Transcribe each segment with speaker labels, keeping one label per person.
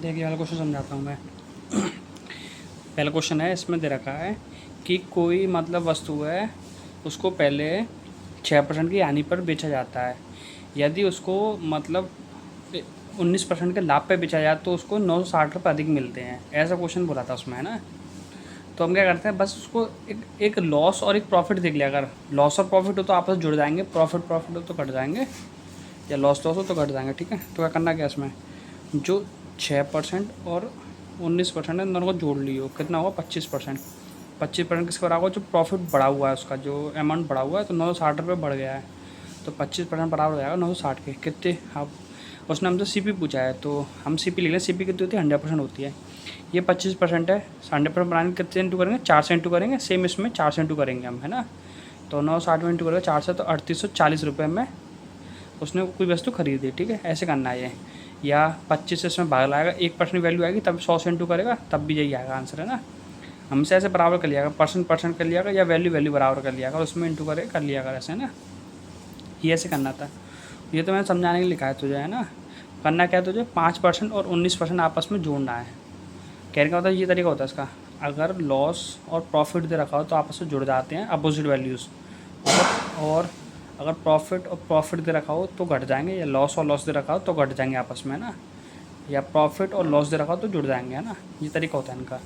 Speaker 1: देखिए वाला क्वेश्चन समझाता हूँ मैं। पहला क्वेश्चन है, इसमें दे रखा है कि कोई मतलब वस्तु है, उसको पहले 6% की हानि पर बेचा जाता है। यदि उसको मतलब 19% के लाभ पे बेचा जाए तो उसको 960 रुपये अधिक मिलते हैं। ऐसा क्वेश्चन बोला था उसमें, है ना। तो हम क्या करते हैं, बस उसको एक लॉस और एक प्रॉफिट देख लिया। अगर लॉस और प्रॉफिट हो तो आपस में जुड़ जाएंगे, प्रॉफिट प्रॉफिट हो तो कट जाएंगे, या लॉस लॉस हो तो कट जाएंगे। ठीक है, तो क्या करना क्या इसमें, जो 6% और 19% है, इन दोनों को जोड़ लियो, कितना होगा 25%। 25% किसका बराबर, जो प्रॉफिट बढ़ा हुआ है उसका, जो अमाउंट बढ़ा हुआ है, तो 960 रुपये बढ़ गया है, तो 25% बराबर हो जाएगा 960 के कितने। अब उसने हमसे सीपी पूछा है, तो हम सीपी लिख लें। सीपी कितनी होती है, 100% होती है। ये 25% है, 100% बनाने के कितने इंटू करेंगे, 4 से इंटू करेंगे। सेम इसमें 4 से इंटू करेंगे हम, है ना। तो 960 में इंटू करेंगे 4 से, तो 3840 रुपये में उसने कोई वस्तु खरीदी। ठीक है, ऐसे करना है ये। या 25 से इसमें भाग लाएगा, 1% वैल्यू आएगी, तब 100 से इंटू करेगा, तब भी यही आएगा आंसर, है ना। हमसे ऐसे बराबर कर लिया, परसेंट परसेंट कर लिया, या वैल्यू वैल्यू बराबर कर लिया, उसमें इंटू कर लिया, ऐसे, है ना। ये ऐसे करना था। ये तो मैंने समझाने के लिए लिखा है तुझे, है ना। करना क्या है तुझे, 5% और 19% आपस में जोड़ना है। कहने का मतलब ये तरीका होता है इसका, अगर लॉस और प्रॉफिट दे रखा हो तो आपस में जुड़ जाते हैं अपोजिट वैल्यूज़। और अगर प्रॉफिट और प्रॉफिट दे रखा हो तो घट जाएंगे, या लॉस और लॉस दे रखा हो तो घट जाएंगे आपस में, है ना। या प्रॉफिट और लॉस दे रखा हो तो जुड़ जाएंगे, है ना। ये तरीका होता है इनका।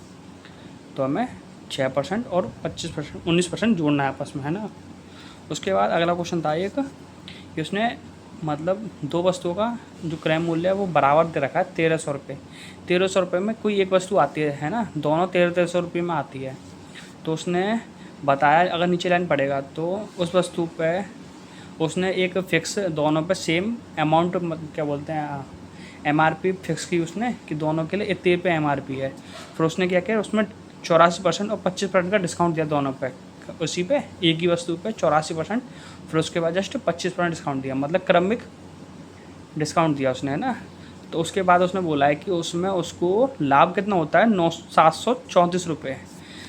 Speaker 1: तो हमें 6% और 25% 19% जोड़ना है आपस में, है ना। उसके बाद अगला क्वेश्चन था एक कि उसने मतलब दो वस्तुओं का जो क्रय मूल्य है वो बराबर दे रखा है 1300 रुपये। 1300 रुपये में कोई एक वस्तु आती है ना, दोनों 1300 रुपये में आती है। तो उसने बताया, अगर नीचे लाइन पड़ेगा तो उस वस्तु पे उसने एक फिक्स, दोनों पे सेम अमाउंट, क्या बोलते हैं, एमआरपी फिक्स की उसने, कि दोनों के लिए इतने पे एमआरपी है। फिर उसने क्या किया, उसमें 84% और 25% का डिस्काउंट दिया दोनों पे, उसी पे एक ही वस्तु पे 84%, फिर उसके बाद जस्ट 25% डिस्काउंट दिया, मतलब क्रमिक डिस्काउंट दिया उसने, है ना। तो उसके बाद उसने बोला है कि उसमें उसको लाभ कितना होता है, 734 रुपये।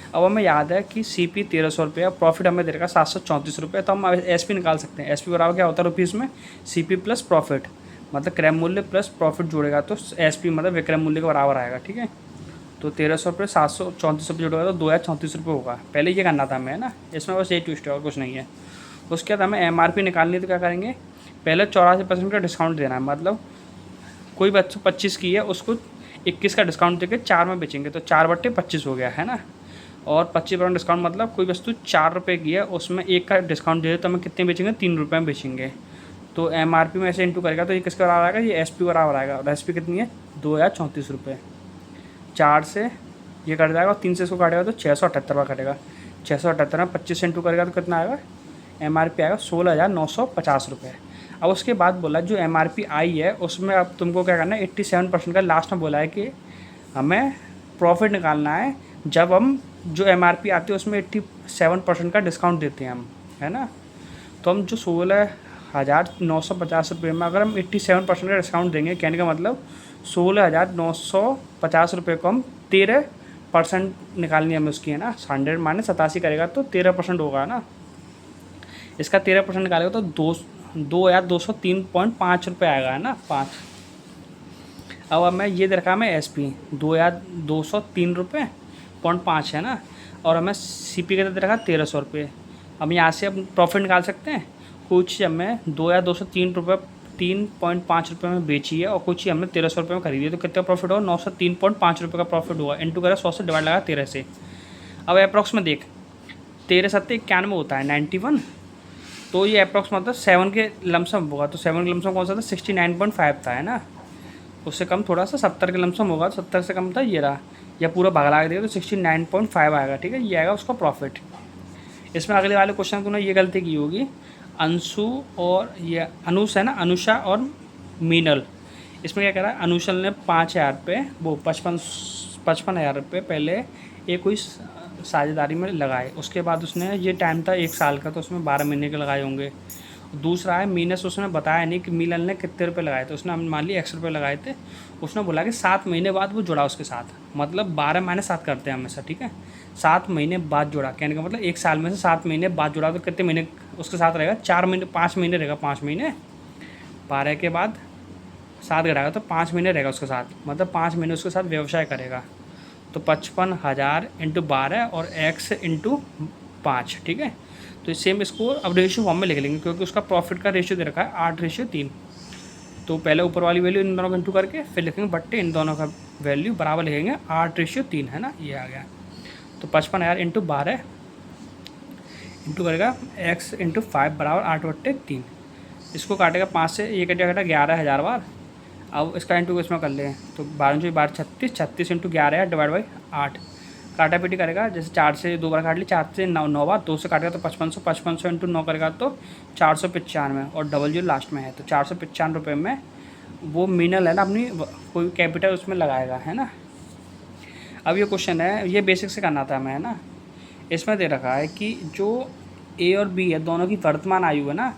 Speaker 1: अब हमें याद है कि सी पी 1300 रुपये, और प्रॉफिट हमें दे रखा 734 रुपये, तो हम एस पी निकाल सकते हैं। एस पी बराबर क्या होता है रुपीज़ में, सी पी प्लस प्रॉफिट, मतलब क्रय मूल्य प्लस प्रॉफिट जोड़ेगा तो एस पी मतलब विक्रय मूल्य के बराबर आएगा। ठीक है, तो 1300 रुपये 734 रुपये जोड़ेगा तो 2034 रुपये होगा। पहले ये करना था हमें, है ना। इसमें बस ये ट्विस्ट है और कुछ नहीं है। उसके बाद हमें एम आर पी निकालनी है, तो क्या करेंगे, पहले 84% का डिस्काउंट देना है। मतलब कोई बच्चों 25 की है, उसको 21 का डिस्काउंट देकर 4 में बेचेंगे, तो 4/25 हो गया, है ना। और 25% डिस्काउंट मतलब कोई वस्तु 4 रुपये की है, उसमें एक का डिस्काउंट दे तो हमें कितने बेचेंगे, 3 रुपये में बेचेंगे। तो एम आर पी में ऐसे इंटू करेगा तो ये किसके बराबर आएगा, ये एस पी बराबर आएगा। और एस पी कितनी है, 2034 रुपये। 4 से ये कट जाएगा और 3 से इसको काटेगा तो 678 रुपये कटेगा। 678 में 25 से इंटू करेगा तो कितना आएगा, एम आर पी आएगा 16,950 रुपये। अब उसके बाद बोला जो एम आर पी आई है उसमें अब तुमको क्या करना है, 87% का लास्ट में बोला है कि हमें प्रॉफिट निकालना है, जब हम जो एम आर पी आती है उसमें 87% का डिस्काउंट देते हैं हम, है ना। तो हम जो 16,950 रुपये में अगर हम 87% का डिस्काउंट देंगे, कहने का मतलब 16,950 रुपये को हम 13% निकालनी है हमें उसकी, है ना। 100 माने 87 करेगा तो 13% होगा ना। इसका 13% निकालेगा तो 2,203.5 आएगा, है ना, 5। अब हमें ये दे रखा है हमें एस पी 2,203.5 है ना, और हमें सी पी का दे रखा 1300 रुपये। हम यहाँ से अब प्रॉफिट निकाल सकते हैं। कुछ चीज़ हमें 2,203.5 में बेची है, और कुछ चीज़ हमने 1300 में खरीदी है, तो कितना प्रॉफिट होगा, 903.5 का प्रॉफिट हुआ। इंटू करें 100 से डिवाइड लगा 13 से। अब अप्रॉक्स में देख, 13 7 91 होता है 91, तो ये अप्रॉक्स मतलब 7 के लमसम होगा। तो 7 के लमसम कौन सा था, 69.5 था, है ना। उससे कम थोड़ा सा 70 के लमसम होगा, 70 से कम था ये रहा, या पूरा भाग लगा देगा तो 69.5 आएगा। ठीक है, ये आएगा उसका प्रॉफिट। इसमें अगले वाले क्वेश्चन तूने ये गलती की होगी, अंशु और ये अनुष है ना, अनुषा और मीनल। इसमें क्या कह रहा है, अनुशल ने 5,000 रुपये, वो 55,000 रुपये पहले एक कोई साझेदारी में लगाए। उसके बाद उसने, ये टाइम था 1 साल का, तो उसमें 12 महीने के लगाए होंगे। दूसरा है मीनस, उसने बताया नहीं कि मिलन ने कितने रुपए लगाए थे। उसने मान लिया 100 रुपये लगाए थे। उसने बोला कि 7 महीने बाद वो जुड़ा उसके साथ, मतलब 12 माइनस 7 करते हैं हमेशा। ठीक है, 7 महीने बाद जुड़ा, कहने का मतलब 1 साल में से 7 महीने बाद जुड़ा, तो कितने महीने उसके साथ रहेगा, 4 महीने, 5 महीने रहेगा, 5 महीने 12 के बाद 7 घटाएगा तो 5 महीने रहेगा उसके साथ, मतलब 5 महीने उसके साथ व्यवसाय करेगा। तो 55,000 इंटू 12 और x इंटू 5, ठीक है। तो सेम इसको अब रेशियो फॉर्म में लिख लेंगे, क्योंकि उसका प्रॉफिट का रेशियो दे रखा है 8:3। तो पहले ऊपर वाली वैल्यू इन दोनों का इंटू करके फिर लिखेंगे बट्टे इन दोनों का वैल्यू बराबर लिखेंगे 8:3, है ना, ये आ गया। तो 55,000 इंटू 12 इंटू करेगा x इंटू 5 बराबर 8/3। इसको काटेगा 5 से, ये कटेगा 11,000 बार। अब इसका इंटू इसमें कर लें तो 12 36, 36 इंटू 11 डिवाइड बाई 8, काटा पीटी करेगा, जैसे 4 से 2 बार काट ली, 4 से 9 बार, 2 से काटेगा तो 5500, 5500 इंटू 9 करेगा तो 495 और डबल जीरो लास्ट में है, तो 495 रुपये में वो मीनल है ना अपनी कोई कैपिटल उसमें लगाएगा, है ना। अब ये क्वेश्चन है, ये बेसिक से करना था मैं, है ना। इसमें दे रखा है कि जो ए और बी है दोनों की वर्तमान आयु है ना,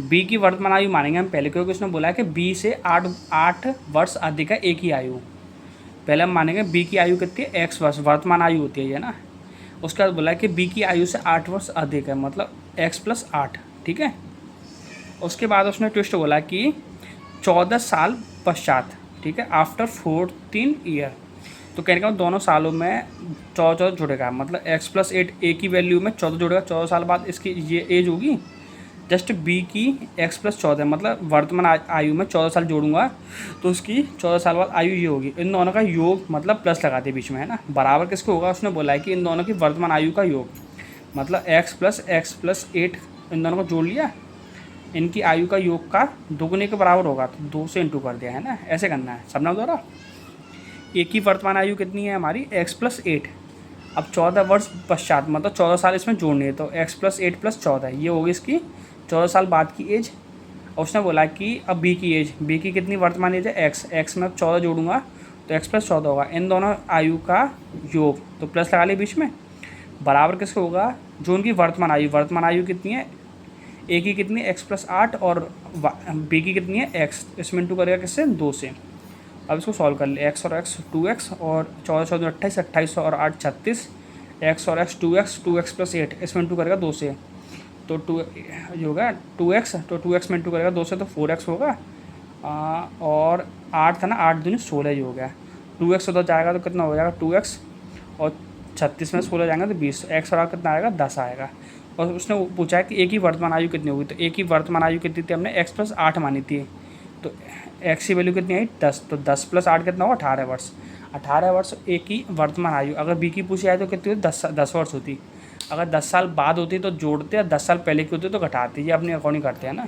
Speaker 1: बी की वर्तमान आयु मानेंगे हम पहले, क्योंकि उसने बोला है कि बी से 8 वर्ष अधिक है ए की आयु। पहले हम मानेंगे बी की आयु कितनी है, एक्स वर्ष वर्तमान आयु होती है ये ना। उसके बाद बोला है कि बी की आयु से 8 वर्ष अधिक है, मतलब x + 8, ठीक है। उसके बाद उसने ट्विस्ट बोला कि 14 साल पश्चात, ठीक है, आफ्टर 14 ईयर। तो कहने का दोनों सालों में 14 जुड़ेगा, मतलब x + 8 ए की वैल्यू में 14 जुड़ेगा। 14 साल बाद इसकी ये एज होगी, जस्ट बी की x + 14, मतलब वर्तमान आयु में 14 साल जोड़ूंगा तो उसकी 14 साल बाद आयु ये होगी। इन दोनों का योग मतलब प्लस लगा दे बीच में, है ना। बराबर किसको होगा, उसने बोला है कि इन दोनों की वर्तमान आयु का योग, मतलब x + 8 इन दोनों को जोड़ लिया, इनकी आयु का योग का दोगुने के बराबर होगा, तो 2 से इंटू कर दिया, है ना। ऐसे करना है सबना द्वारा। ए की वर्तमान आयु कितनी है हमारी, x + 8। अब 14 वर्ष पश्चात मतलब 14 साल इसमें जोड़नी है, तो x + 8 + 14 ये होगी इसकी 14 साल बाद की एज। और उसने बोला कि अब बी की एज, बी की कितनी वर्तमान एज है, x में 14 जोड़ूंगा तो x + 14 होगा। इन दोनों आयु का योग, तो प्लस लगा लिया बीच में, बराबर किसको होगा, जो उनकी वर्तमान आयु कितनी है, ए की कितनी है x + 8 और बी की कितनी है x, इसमें इंटू करेगा किससे, 2 से। अब इसको सॉल्व कर ले, x और x 2x और 14 14 28, 28 और 8 36, x और x 2x + 8, इसमें इंटू करेगा 2 से, तो 2 ये होगा 2x, तो 2x में इंटू करेगा 2 से तो 4x होगा। और 8 था ना, 8 दूनी 16 ही हो गया। 2x उधर जाएगा तो कितना हो जाएगा 2x, और 36 में 16 जाएंगे तो 20, x और कितना आएगा 10 आएगा। और उसने पूछा है कि ए की वर्तमान आयु कितनी होगी, तो ए की वर्तमान आयु कितनी थी, हमने x + 8 मानी थी, तो x की वैल्यू कितनी आई 10, तो 10 + 8 कितना होगा 18 वर्ष। 18 वर्ष ए की वर्तमान आयु, अगर बी की पूछी आए तो कितनी होती, 10 वर्ष होती। अगर 10 साल बाद होती तो जोड़ते, 10 साल पहले की होती तो घटाते, ये अपने अकॉर्डिंग करते हैं ना।